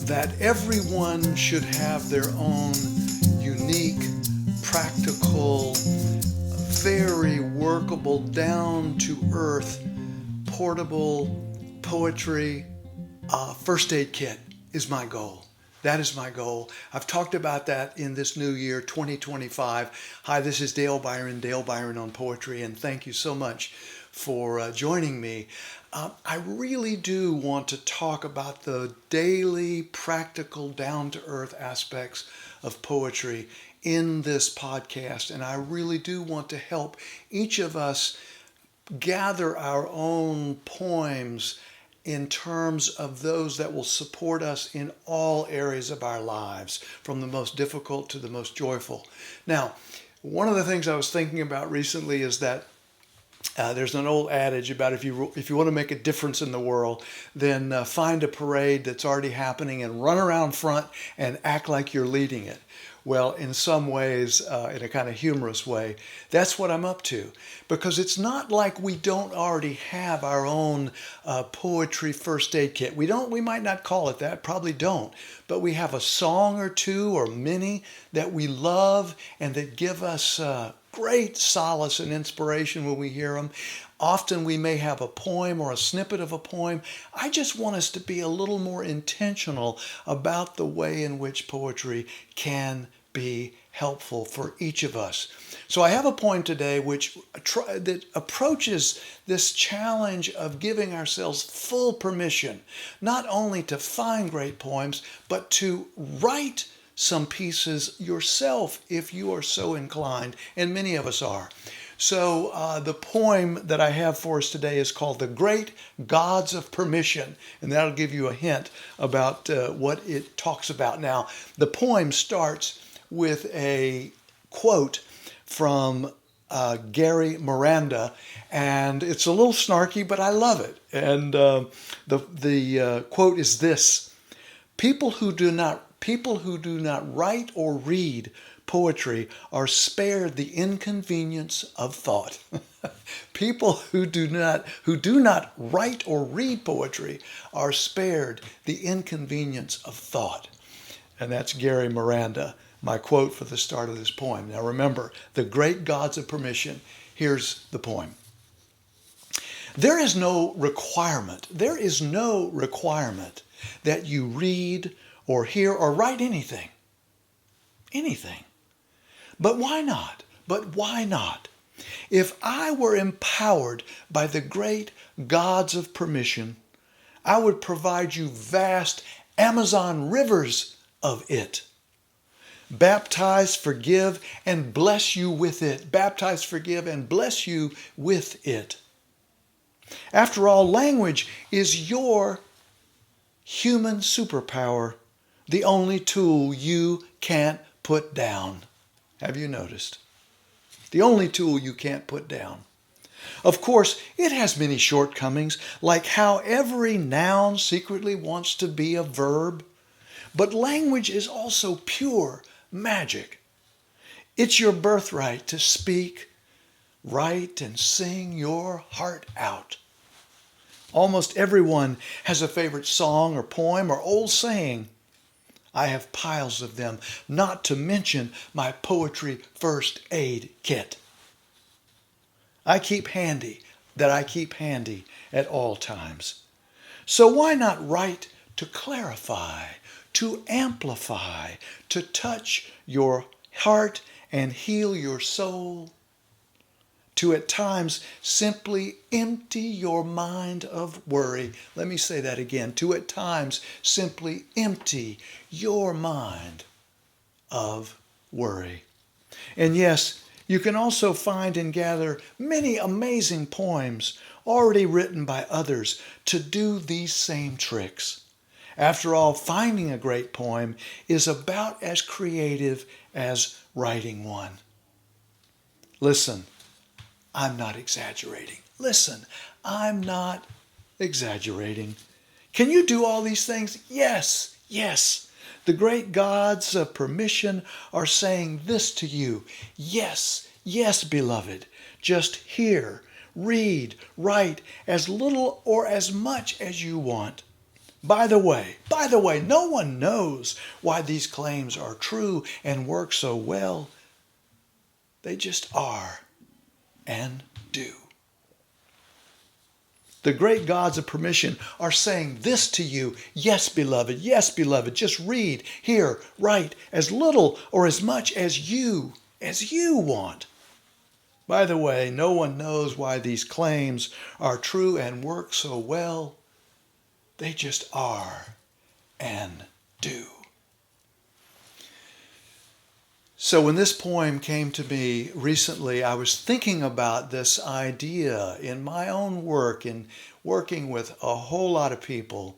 that everyone should have their own unique, practical, very workable, down-to-earth, portable poetry first aid kit is my goal. That is my goal. I've talked about that in this new year, 2025. Hi, this is Dale Biron on Poetry, and thank you so much for joining me. I really do want to talk about the daily, practical, down-to-earth aspects of poetry in this podcast, and I really do want to help each of us gather our own poems in terms of those that will support us in all areas of our lives, from the most difficult to the most joyful. Now, one of the things I was thinking about recently is that there's an old adage about if you want to make a difference in the world, then find a parade that's already happening and run around front and act like you're leading it. Well, in some ways, in a kind of humorous way, that's what I'm up to. Because it's not like we don't already have our own poetry first aid kit. We might not call it that, probably don't. But we have a song or two or many that we love and that give us great solace and inspiration when we hear them. Often we may have a poem or a snippet of a poem. I just want us to be a little more intentional about the way in which poetry can be helpful for each of us. So I have a poem today that approaches this challenge of giving ourselves full permission, not only to find great poems, but to write some pieces yourself if you are so inclined, and many of us are. So the poem that I have for us today is called The Great Gods of Permission, and that'll give you a hint about what it talks about. Now, the poem starts with a quote from Gary Miranda, and it's a little snarky, but I love it. And the quote is this: People who do not write or read poetry are spared the inconvenience of thought. People who do not write or read poetry are spared the inconvenience of thought. And that's Gary Miranda, my quote for the start of this poem. Now remember, the great gods of permission. Here's the poem. There is no requirement that you read or hear or write anything. But why not? If I were empowered by the great gods of permission, I would provide you vast Amazon rivers of it. Baptize, forgive, and bless you with it. Baptize, forgive, and bless you with it. After all, language is your human superpower, the only tool you can't put down. Have you noticed? The only tool you can't put down. Of course, it has many shortcomings, like how every noun secretly wants to be a verb. But language is also pure magic. It's your birthright to speak, write, and sing your heart out. Almost everyone has a favorite song or poem or old saying. I have piles of them, not to mention my poetry first aid kit. I keep handy at all times. So why not write to clarify, to amplify, to touch your heart and heal your soul? To at times simply empty your mind of worry. Let me say that again. To at times simply empty your mind of worry. And yes, you can also find and gather many amazing poems already written by others to do these same tricks. After all, finding a great poem is about as creative as writing one. Listen. I'm not exaggerating. Listen, I'm not exaggerating. Can you do all these things? Yes. The great gods of permission are saying this to you. Yes, beloved. Just hear, read, write as little or as much as you want. By the way, no one knows why these claims are true and work so well. They just are and do. The great gods of permission are saying this to you. Yes, beloved. Yes, beloved. Just read, hear, write as little or as much as you want. By the way, no one knows why these claims are true and work so well. They just are and do. So when this poem came to me recently, I was thinking about this idea in my own work, in working with a whole lot of people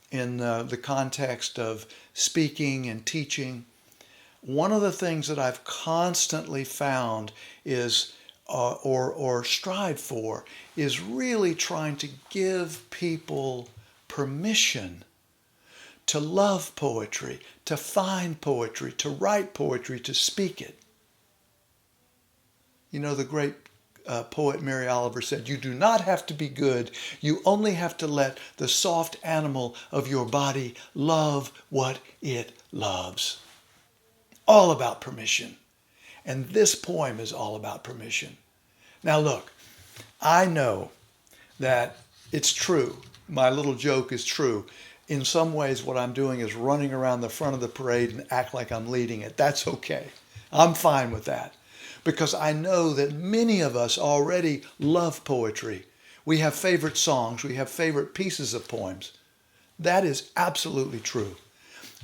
in the context of speaking and teaching. One of the things that I've constantly found is, or strive for, is really trying to give people permission to love poetry, to find poetry, to write poetry, to speak it. You know, the great poet Mary Oliver said, "You do not have to be good. You only have to let the soft animal of your body love what it loves." All about permission. And this poem is all about permission. Now look, I know that it's true. My little joke is true. In some ways, what I'm doing is running around the front of the parade and act like I'm leading it. That's okay. I'm fine with that. Because I know that many of us already love poetry. We have favorite songs. We have favorite pieces of poems. That is absolutely true.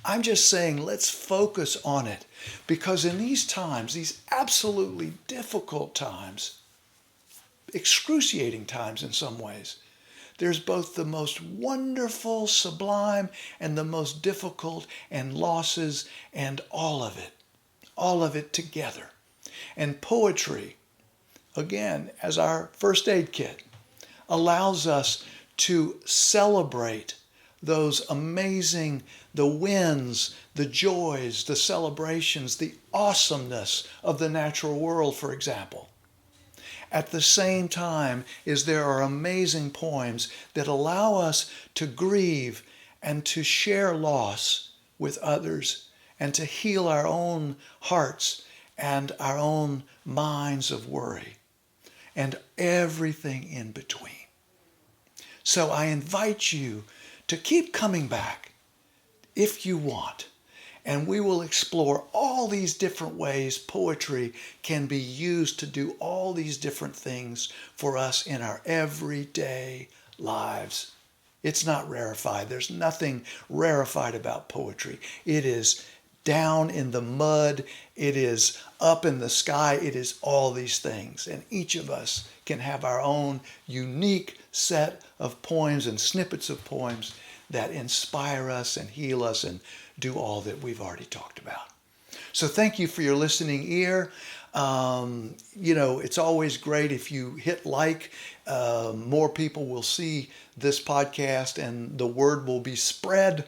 I'm just saying, let's focus on it. Because in these times, these absolutely difficult times, excruciating times in some ways, there's both the most wonderful, sublime, and the most difficult, and losses, and all of it together. And poetry, again, as our first aid kit, allows us to celebrate those amazing, the wins, the joys, the celebrations, the awesomeness of the natural world, for example. At the same time as there are amazing poems that allow us to grieve and to share loss with others and to heal our own hearts and our own minds of worry and everything in between. So I invite you to keep coming back if you want. And we will explore all these different ways poetry can be used to do all these different things for us in our everyday lives. It's not rarefied. There's nothing rarefied about poetry. It is down in the mud. It is up in the sky. It is all these things. And each of us can have our own unique set of poems and snippets of poems that inspire us and heal us and do all that we've already talked about. So thank you for your listening ear. It's always great if you hit like. More people will see this podcast and the word will be spread,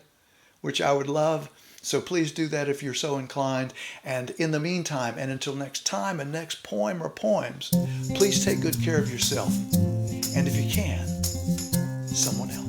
which I would love. So please do that if you're so inclined. And in the meantime, and until next time and next poem or poems, please take good care of yourself. And if you can, someone else.